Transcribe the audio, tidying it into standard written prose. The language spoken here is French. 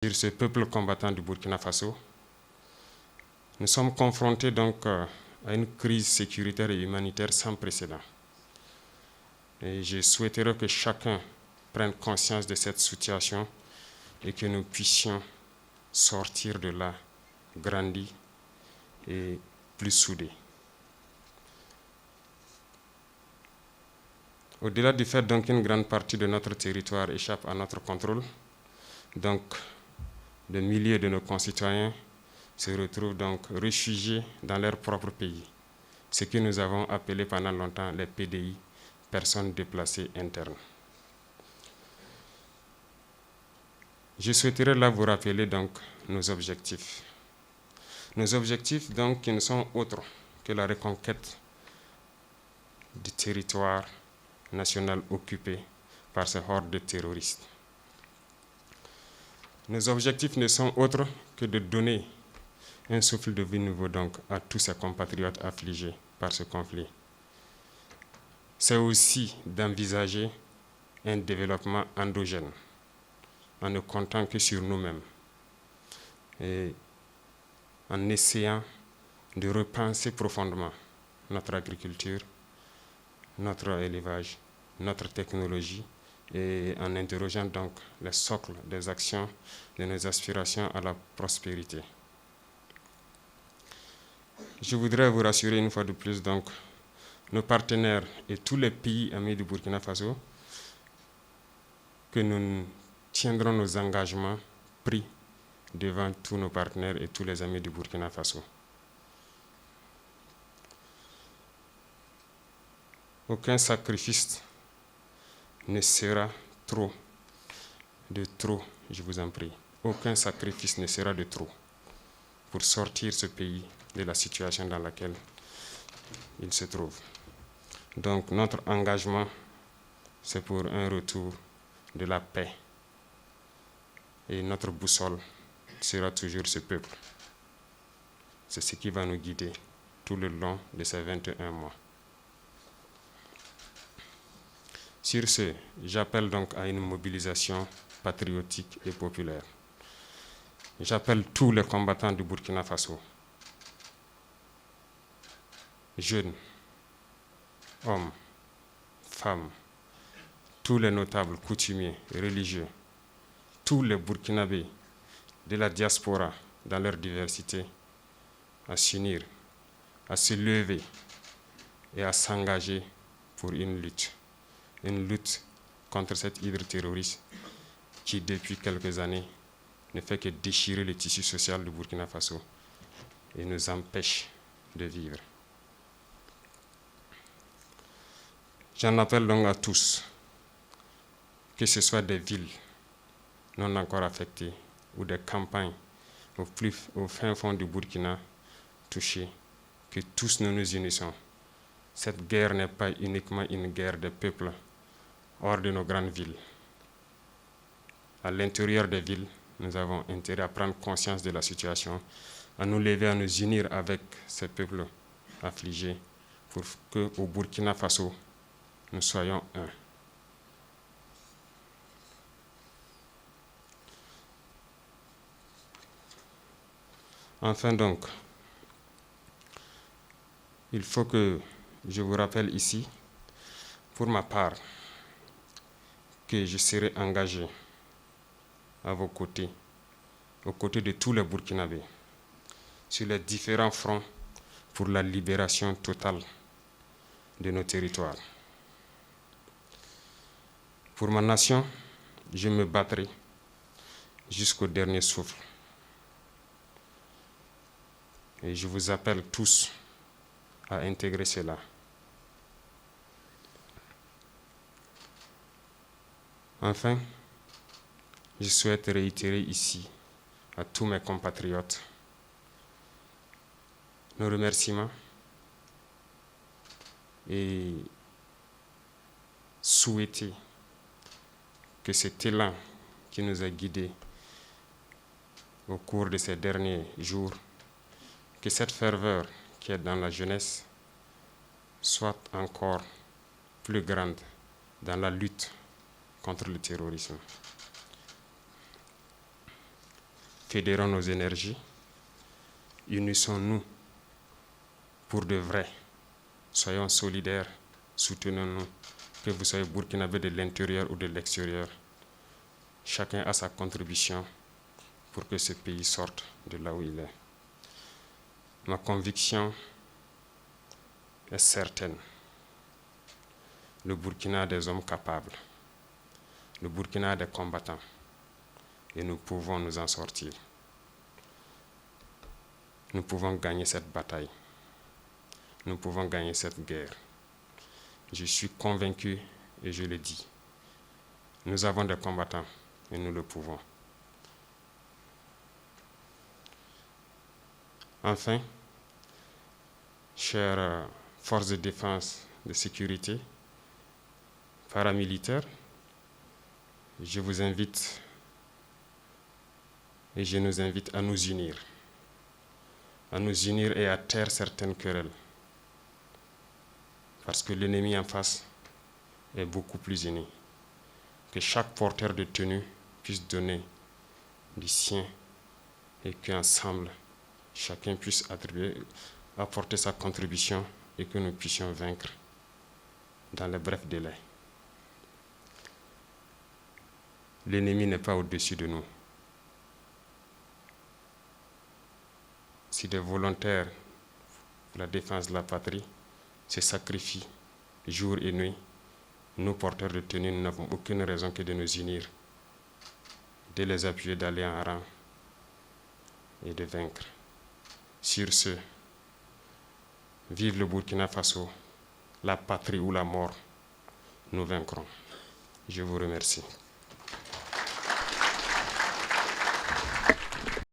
Sur ce peuple combattant du Burkina Faso, nous sommes confrontés donc à une crise sécuritaire et humanitaire sans précédent. Et je souhaiterais que chacun prenne conscience de cette situation et que nous puissions sortir de là grandis et plus soudés. Au-delà du fait donc qu'une grande partie de notre territoire échappe à notre contrôle, donc des milliers de nos concitoyens se retrouvent donc réfugiés dans leur propre pays, ce que nous avons appelé pendant longtemps les PDI, personnes déplacées internes. Je souhaiterais là vous rappeler donc nos objectifs. Nos objectifs donc qui ne sont autres que la reconquête du territoire national occupé par ces hordes de terroristes. Nos objectifs ne sont autres que de donner un souffle de vie nouveau donc à tous ces compatriotes affligés par ce conflit. C'est aussi d'envisager un développement endogène en ne comptant que sur nous-mêmes et en essayant de repenser profondément notre agriculture, notre élevage, notre technologie et en interrogeant donc les socles des actions de nos aspirations à la prospérité. Je voudrais vous rassurer une fois de plus donc nos partenaires et tous les pays amis du Burkina Faso que nous tiendrons nos engagements pris devant tous nos partenaires et tous les amis du Burkina Faso. Aucun sacrifice ne sera trop, je vous en prie. Aucun sacrifice ne sera de trop pour sortir ce pays de la situation dans laquelle il se trouve. Donc notre engagement, c'est pour un retour de la paix. Et notre boussole sera toujours ce peuple. C'est ce qui va nous guider tout le long de ces 21 mois. Sur ce, j'appelle donc à une mobilisation patriotique et populaire. J'appelle tous les combattants du Burkina Faso, jeunes, hommes, femmes, tous les notables, coutumiers, religieux, tous les Burkinabés de la diaspora dans leur diversité, à s'unir, à se lever et à s'engager pour une lutte contre cette hydre terroriste qui, depuis quelques années, ne fait que déchirer le tissu social du Burkina Faso et nous empêche de vivre. J'en appelle donc à tous, que ce soit des villes non encore affectées ou des campagnes au fin fond du Burkina touchées, que tous nous nous unissons. Cette guerre n'est pas uniquement une guerre des peuples hors de nos grandes villes. À l'intérieur des villes, nous avons intérêt à prendre conscience de la situation, à nous lever, à nous unir avec ces peuples affligés pour qu'au Burkina Faso, nous soyons un. Enfin donc, il faut que je vous rappelle ici, pour ma part, que je serai engagé à vos côtés, aux côtés de tous les Burkinabés, sur les différents fronts pour la libération totale de nos territoires. Pour ma nation, je me battrai jusqu'au dernier souffle. Et je vous appelle tous à intégrer cela. Enfin, je souhaite réitérer ici à tous mes compatriotes nos remerciements et souhaiter que cet élan qui nous a guidés au cours de ces derniers jours, que cette ferveur qui est dans la jeunesse soit encore plus grande dans la lutte contre le terrorisme. Fédérons nos énergies, unissons-nous pour de vrai, soyons solidaires, soutenons-nous, que vous soyez burkinabé de l'intérieur ou de l'extérieur. Chacun a sa contribution pour que ce pays sorte de là où il est. Ma conviction est certaine. Le Burkina a des hommes capables. Le Burkina a des combattants. Et nous pouvons nous en sortir. Nous pouvons gagner cette bataille. Nous pouvons gagner cette guerre. Je suis convaincu et je le dis. Nous avons des combattants et nous le pouvons. Enfin, chères forces de défense, de sécurité, paramilitaires, je vous invite et je nous invite à nous unir et à taire certaines querelles. Parce que l'ennemi en face est beaucoup plus uni. Que chaque porteur de tenue puisse donner du sien et qu'ensemble, chacun puisse apporter sa contribution et que nous puissions vaincre dans les brefs délais. L'ennemi n'est pas au-dessus de nous. Si des volontaires pour la défense de la patrie se sacrifient jour et nuit, nous, porteurs de tenue, nous n'avons aucune raison que de nous unir, de les appuyer, d'aller en rang et de vaincre. Sur ce, vive le Burkina Faso, la patrie ou la mort, nous vaincrons. Je vous remercie.